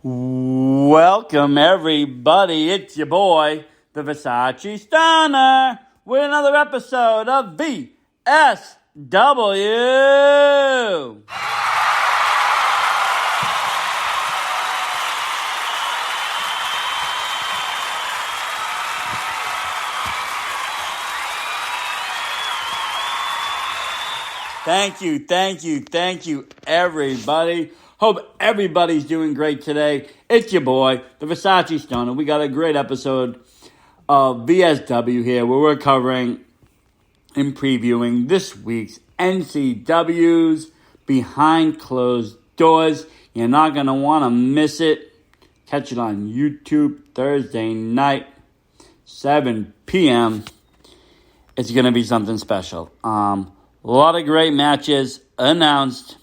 Welcome, everybody. It's your boy, the Versace Stunner, with another episode of VSW. Thank you, everybody. Hope everybody's doing great today. It's your boy, the Versace Stunner. We got a great episode of VSW here where we're covering and previewing this week's NCW's Behind Closed Doors. You're not going to want to miss it. Catch it on YouTube Thursday night, 7 p.m. It's going to be something special. A lot of great matches announced.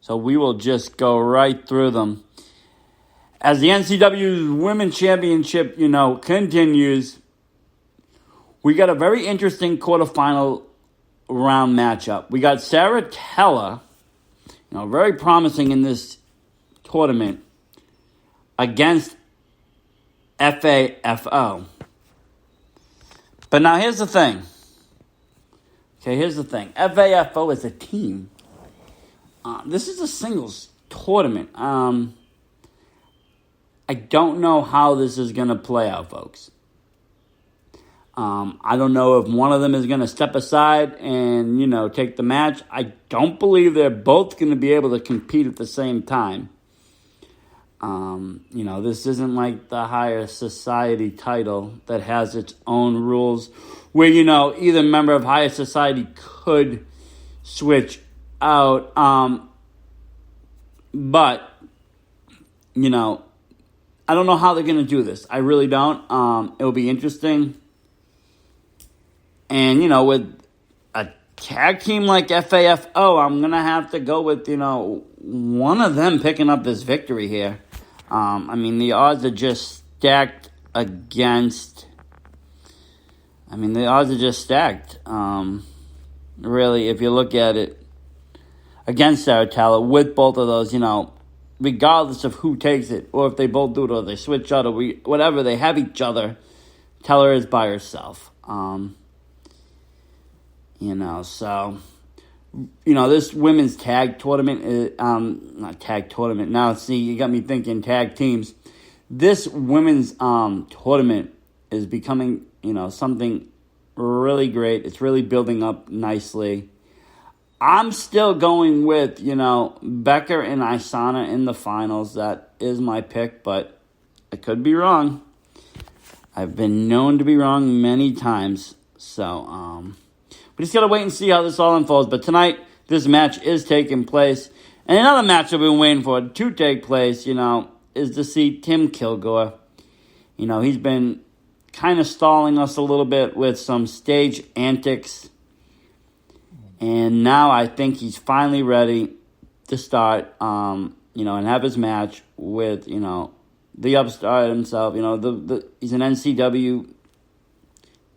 So we will just go right through them. As the NCW's Women's Championship, continues, we got a very interesting quarterfinal round matchup. We got Sarah Teller, very promising in this tournament, against FAFO. But now here's the thing. FAFO is a team. This is a singles tournament. I don't know how this is going to play out, folks. I don't know if one of them is going to step aside and, take the match. I don't believe they're both going to be able to compete at the same time. This isn't like the higher society title that has its own rules where, either member of higher society could switch out. But, I don't know how they're going to do this. I really don't. It'll be interesting. And, with a tag team like FAFO, I'm going to have to go with, one of them picking up this victory here. The odds are just stacked against... really, if you look at it, against Sarah Teller, with both of those, regardless of who takes it, or if they both do it, or they switch out, or whatever, they have each other. Teller is by herself. This women's tag tournament is, not tag tournament. Now, see, you got me thinking tag teams. This women's tournament is becoming, something really great. It's really building up nicely. I'm still going with, Becker and Isana in the finals. That is my pick, but I could be wrong. I've been known to be wrong many times. So, we just got to wait and see how this all unfolds. But tonight, this match is taking place. And another match that we've been waiting for to take place, is to see Tim Kilgore. He's been kind of stalling us a little bit with some stage antics. And now I think he's finally ready to start, and have his match with, the upstart himself. He's an NCW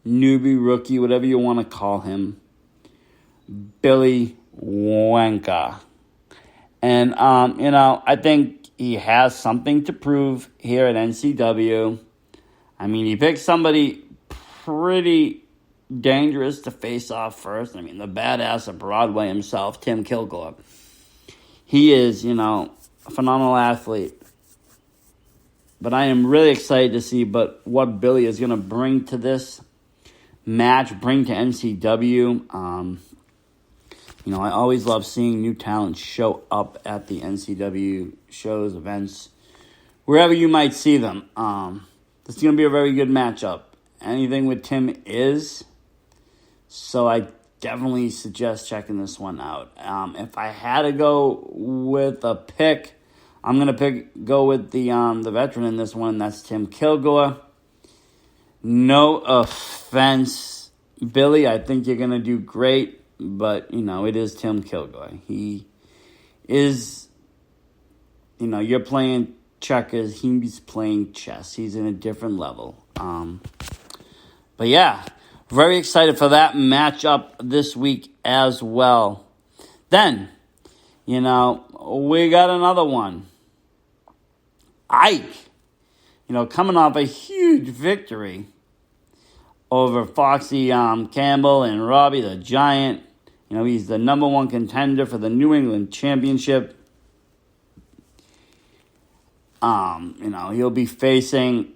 newbie, rookie, whatever you want to call him. Billy Wanka. And, I think he has something to prove here at NCW. He picked somebody pretty dangerous to face off first. The badass of Broadway himself, Tim Kilgore. He is, a phenomenal athlete. But I am really excited to see what Billy is going to bring to this match, bring to NCW. I always love seeing new talent show up at the NCW shows, events, wherever you might see them. This is going to be a very good matchup. Anything with Tim is. So I definitely suggest checking this one out. If I had to go with a pick, I'm going to go with the veteran in this one. That's Tim Kilgore. No offense, Billy. I think you're going to do great. But, it is Tim Kilgore. He is, you're playing checkers. He's playing chess. He's in a different level. But yeah, very excited for that matchup this week as well. Then, we got another one. Ike, coming off a huge victory over Foxy Campbell and Robbie the Giant. He's the number one contender for the New England Championship. He'll be facing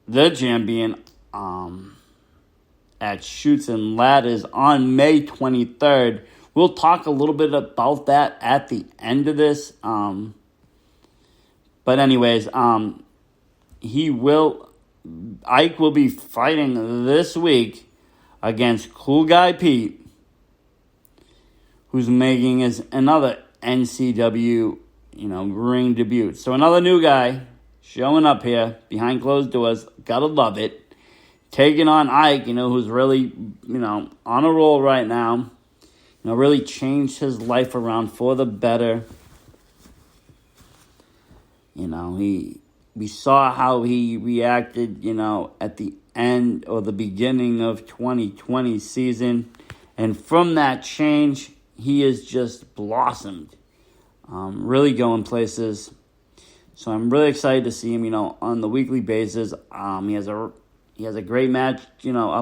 the champion at Chutes and Ladders on May 23rd. We'll talk a little bit about that at the end of this. But anyways, Ike will be fighting this week against Cool Guy Pete, who's making his another NCW, ring debut. So another new guy showing up here behind closed doors. Gotta love it. Taking on Ike, who's really, on a roll right now. Really changed his life around for the better. We saw how he reacted, at the end or the beginning of 2020 season. And from that change, he has just blossomed. Really going places. So I'm really excited to see him, on the weekly basis. He has a great match,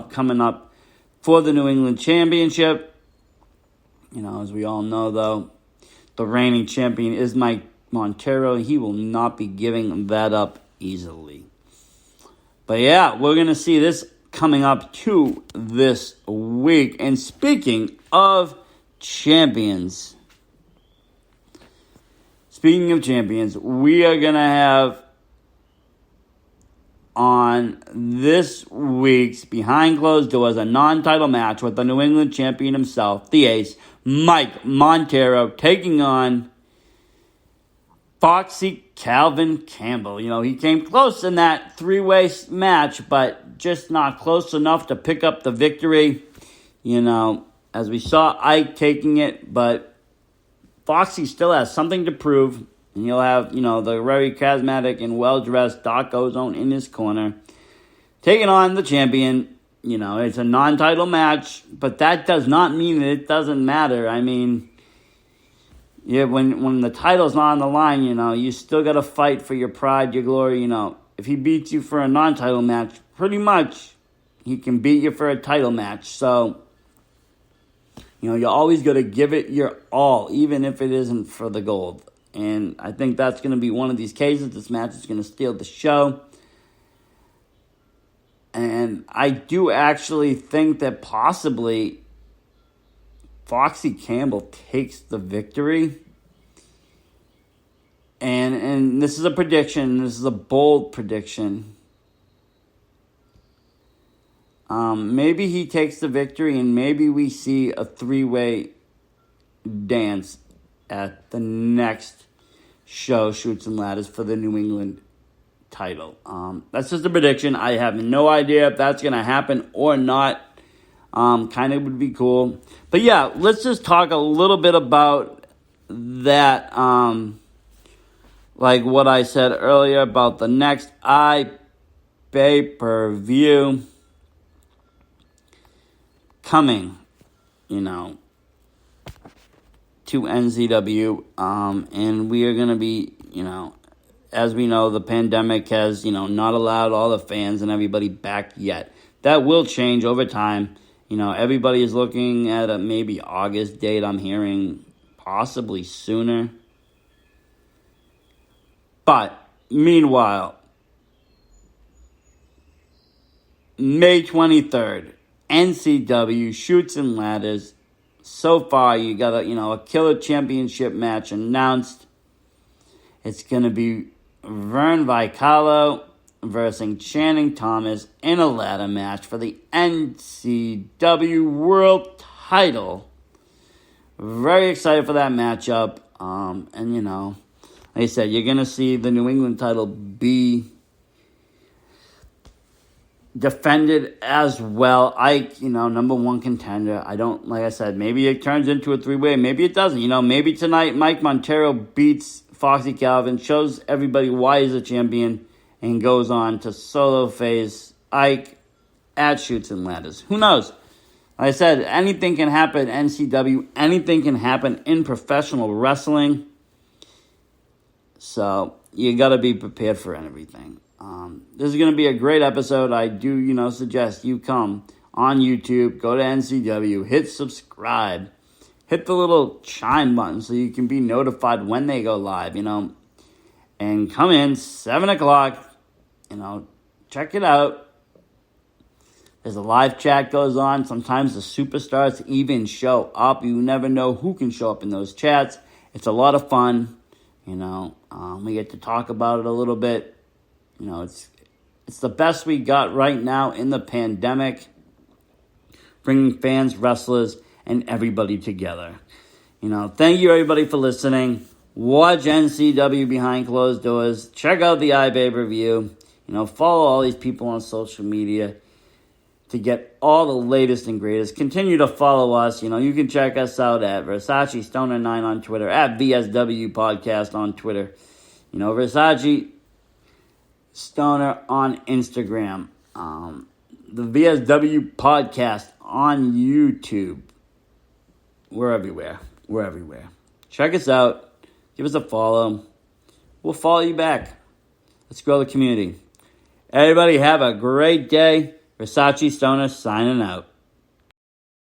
coming up for the New England Championship. As we all know, though, the reigning champion is Mike Montero. He will not be giving that up easily. But yeah, we're going to see this coming up to this week. And speaking of champions, we are going to have on this week's Behind Closed Doors a non-title match with the New England champion himself, the ace, Mike Montero, taking on Foxy Calvin Campbell. He came close in that three-way match, but just not close enough to pick up the victory. As we saw Ike taking it, but Foxy still has something to prove. And he'll have, the very charismatic and well-dressed Doc Ozone in his corner. Taking on the champion. It's a non-title match, but that does not mean that it doesn't matter. I mean, yeah, when the title's not on the line, you still got to fight for your pride, your glory. If he beats you for a non-title match, pretty much he can beat you for a title match. So, you always got to give it your all, even if it isn't for the gold. And I think that's going to be one of these cases. This match is going to steal the show. And I do actually think that possibly Foxy Campbell takes the victory. And this is a prediction. This is a bold prediction. Maybe he takes the victory and maybe we see a three-way dance at the next show, Chutes and Ladders, for the New England title. That's just a prediction. I have no idea if that's going to happen or not. Kind of would be cool. But yeah, let's just talk a little bit about that. Like what I said earlier about the next pay-per-view coming, to NCW, and we are going to be, as we know, the pandemic has, not allowed all the fans and everybody back yet. That will change over time. Everybody is looking at a maybe August date. I'm hearing possibly sooner. But meanwhile, May 23rd, NCW Chutes and Ladders. So far, you got a killer championship match announced. It's going to be Vern Vicalo versus Channing Thomas in a ladder match for the NCW World Title. Very excited for that matchup. And like I said, you're going to see the New England title be defended as well. Ike, number one contender. Like I said, maybe it turns into a three-way. Maybe it doesn't. Maybe tonight Mike Montero beats Foxy Calvin, shows everybody why he's a champion, and goes on to solo face Ike at Chutes and Ladders. Who knows? Like I said, anything can happen in NCW. Anything can happen in professional wrestling. So you got to be prepared for everything. This is going to be a great episode. I do, suggest you come on YouTube, go to NCW, hit subscribe, hit the little chime button so you can be notified when they go live, and come in 7 o'clock, check it out. There's a live chat goes on. Sometimes the superstars even show up. You never know who can show up in those chats. It's a lot of fun. We get to talk about it a little bit. It's the best we got right now in the pandemic. Bringing fans, wrestlers, and everybody together. Thank you everybody for listening. Watch NCW Behind Closed Doors. Check out the iBabe review. Follow all these people on social media to get all the latest and greatest. Continue to follow us. You can check us out at Versace Stoner 9 on Twitter, at VSW Podcast on Twitter. Versace Stoner on Instagram. The VSW Podcast on YouTube. We're everywhere. Check us out. Give us a follow. We'll follow you back. Let's grow the community. Everybody have a great day. Versace Stoner signing out.